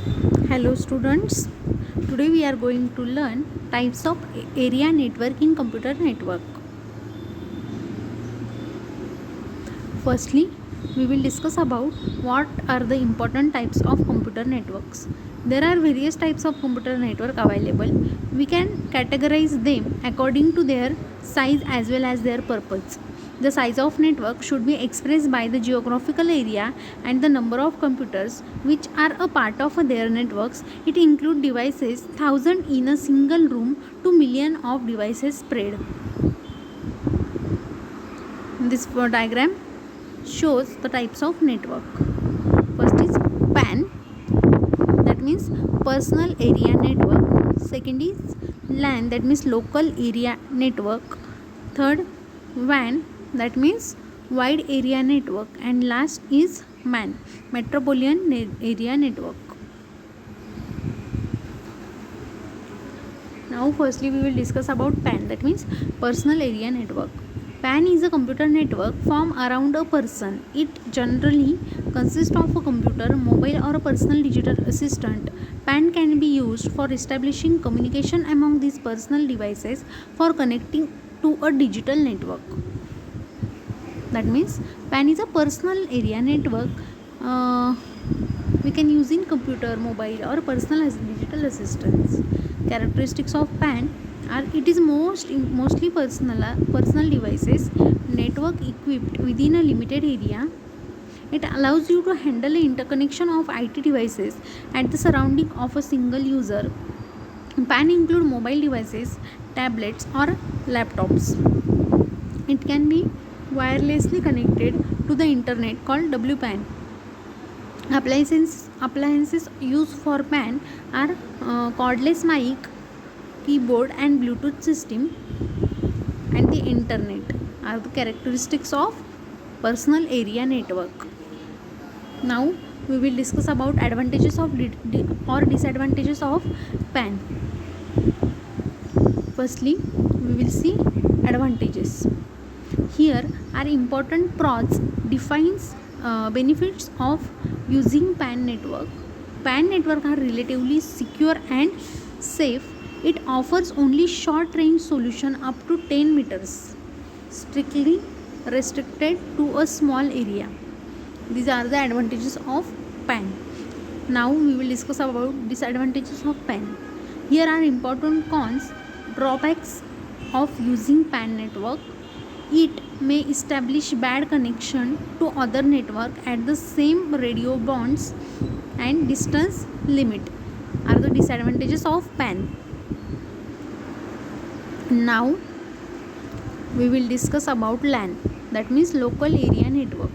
Hello students, today we are going to learn types of area network in computer network. Firstly, we will discuss about what are the important types of computer networks. There are various types of computer network available. We can categorize them according to their size as well as their purpose. The size of network should be expressed by the geographical area and the number of computers which are a part of their networks. It includes devices 1000 in a single room to million of devices spread. This diagram shows the types of network. First is PAN, that means personal area network. Second is LAN, that means local area network. Third, WAN, that means wide area network. And last is MAN, metropolitan area network. Now firstly we will discuss about PAN, that means personal area network. PAN is a computer network formed around a person. It generally consists of a computer, mobile or a personal digital assistant. PAN can be used for establishing communication among these personal devices for connecting to a digital network. That means PAN is a personal area network we can use in computer, mobile or personal as digital assistants. Characteristics of PAN are it is mostly personal devices network equipped within a limited area. It allows you to handle the interconnection of IT devices at the surrounding of a single user. PAN include mobile devices, tablets or laptops. It can be wirelessly connected to the internet called WPAN. Appliances used for PAN are cordless mic, keyboard and Bluetooth system, and the internet are the characteristics of personal area network. Now we will discuss about advantages of or disadvantages of PAN. Firstly, we will see advantages. Here are important pros defines benefits of using PAN network. PAN network are relatively secure and safe. It offers only short range solution up to 10 meters, strictly restricted to a small area. These are the advantages of PAN. Now we will discuss about disadvantages of PAN. Here are important cons, drawbacks of using PAN network. It may establish bad connection to other network at the same radio bonds, and distance limit are the disadvantages of PAN. Now we will discuss about LAN, that means local area network.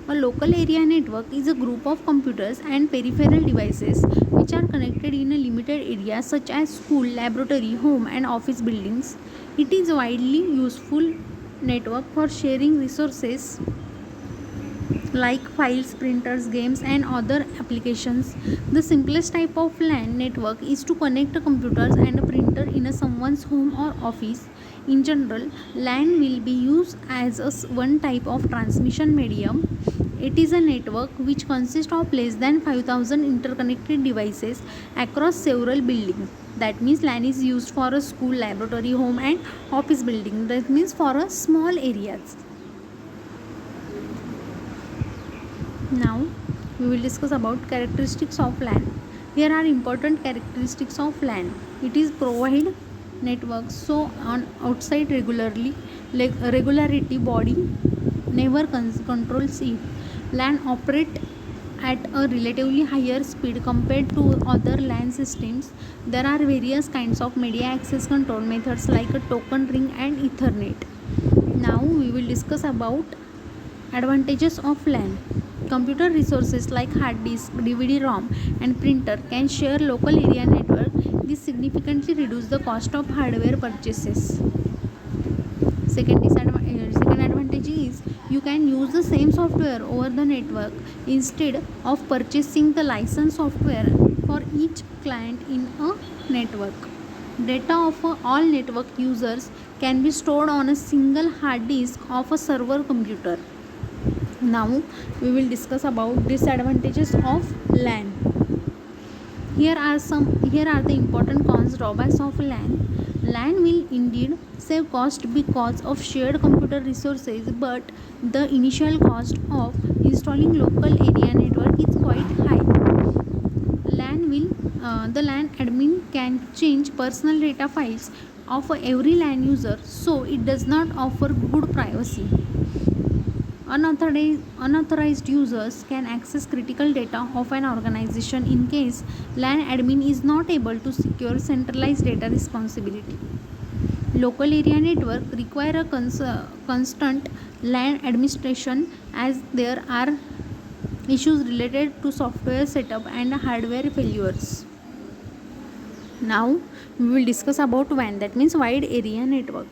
A local area network is a group of computers and peripheral devices which are connected in a limited area such as school, laboratory, home and office buildings. It is widely useful network for sharing resources like files, printers, games and other applications. The simplest type of LAN network is to connect a computers and a printer in someone's home or office. In general, LAN will be used as one type of transmission medium. It is a network which consists of less than 5000 interconnected devices across several buildings. That means LAN is used for a school, laboratory, home and office building. That means for a small areas. Now we will discuss about characteristics of LAN. Here are important characteristics of LAN. It is provide network so on outside regularity body never controls it. LAN operate at a relatively higher speed compared to other LAN systems. There are various kinds of media access control methods like a token ring and Ethernet. Now we will discuss about advantages of LAN. Computer resources like hard disk, DVD-ROM and printer can share local area network. This significantly reduces the cost of hardware purchases. Second advantage is you can use the same software over the network instead of purchasing the licensed software for each client in a network. Data of all network users can be stored on a single hard disk of a server computer. Now we will discuss about disadvantages of LAN. Here are the important cons drawbacks of LAN. LAN will indeed save cost because of shared computer resources, but the initial cost of installing local area network is quite high. The LAN admin can change personal data files of every LAN user, so it does not offer good privacy. Unauthorized users can access critical data of an organization in case LAN admin is not able to secure centralized data responsibility. Local area network require a constant LAN administration as there are issues related to software setup and hardware failures. Now we will discuss about WAN, that means wide area network.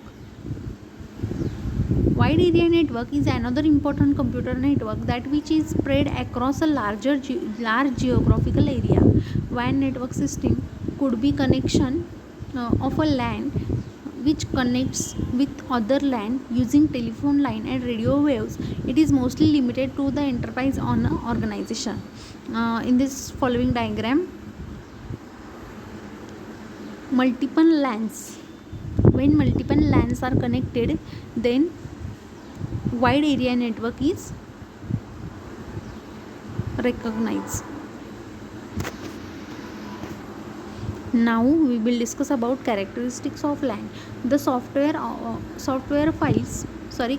Wide area network is another important computer network that which is spread across a large geographical area. WAN network system could be connection of a LAN which connects with other LAN using telephone line and radio waves. It is mostly limited to the enterprise on organization. In this following diagram, multiple LANs. When multiple LANs are connected, then wide area network is recognized. Now we will discuss about characteristics of LAN. The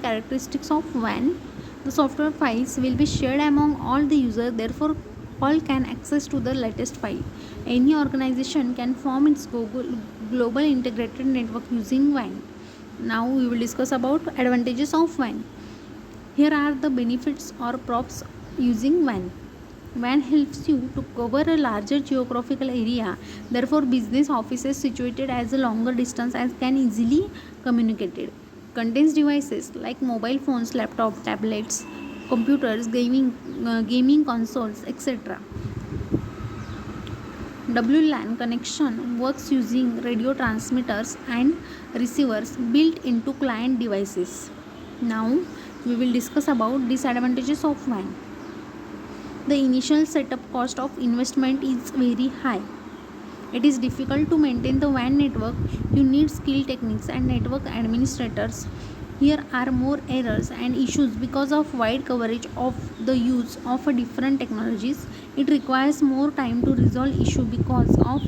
characteristics of WAN. The software files will be shared among all the users, therefore all can access to the latest file. Any organization can form its global integrated network using WAN. Now we will discuss about advantages of WAN. Here are the benefits or props using WAN. WAN helps you to cover a larger geographical area. Therefore, business offices situated as a longer distance as can easily communicated. Contains devices like mobile phones, laptop, tablets, computers, gaming consoles, etc. WLAN connection works using radio transmitters and receivers built into client devices. Now we will discuss about disadvantages of WAN. The initial setup cost of investment is very high. It is difficult to maintain the WAN network. You need skilled techniques and network administrators. Here are more errors and issues because of wide coverage of the use of different technologies. It requires more time to resolve issue because of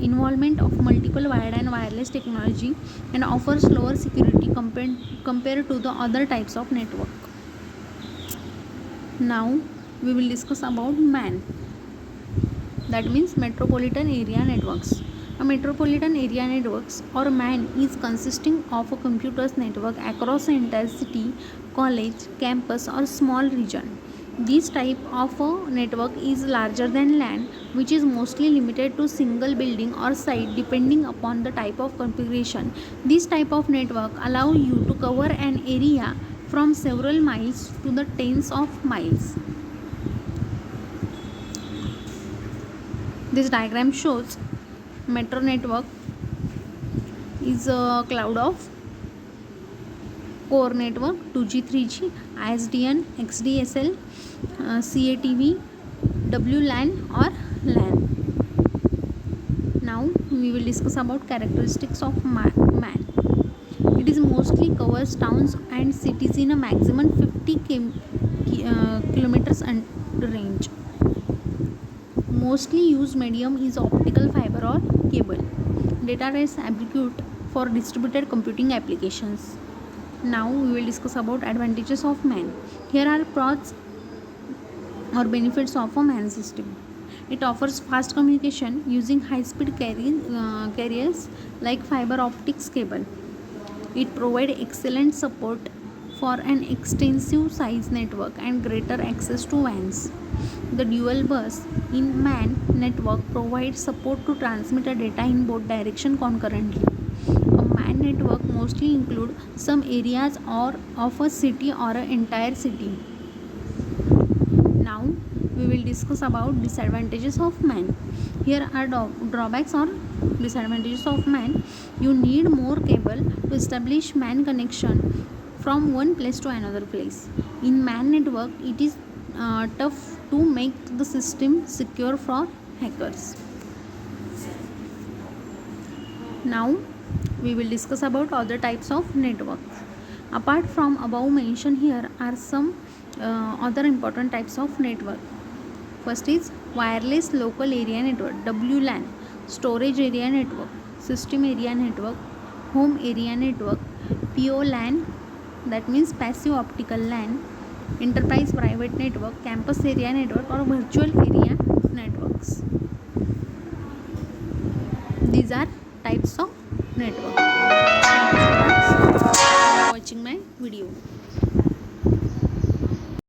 involvement of multiple wired and wireless technology and offers lower security compared to the other types of network. Now we will discuss about MAN, that means metropolitan area networks. A metropolitan area networks or MAN is consisting of a computers network across an entire city, college, campus or small region. This type of a network is larger than LAN, which is mostly limited to single building or site depending upon the type of configuration. This type of network allow you to cover an area from several miles to the tens of miles. This diagram shows metro network is a cloud of core network 2G, 3G, ISDN, XDSL, CATV, WLAN or LAN. Now we will discuss about characteristics of MAN. It is mostly covers towns and cities in a maximum 50 kilometers range. Mostly used medium is optical fiber or cable. Data rates adequate for distributed computing applications. Now we will discuss about advantages of MAN. Here are pros or benefits of a MAN system. It offers fast communication using high-speed carriers like fiber optics cable. It provides excellent support for an extensive size network and greater access to WANs. The dual bus in MAN network provides support to transmit a data in both directions concurrently. A MAN network mostly includes some areas or of a city or an entire city. Now we will discuss about disadvantages of MAN. Here are drawbacks or disadvantages of MAN. You need more cable to establish MAN connection from one place to another place. In MAN network, it is tough to make the system secure for hackers. Now we will discuss about other types of networks. Apart from above mentioned, here are some other important types of network. First is wireless local area network, WLAN, storage area network, system area network, home area network, POLAN, that means passive optical LAN, enterprise private network, campus area network or virtual area networks. These are types of network.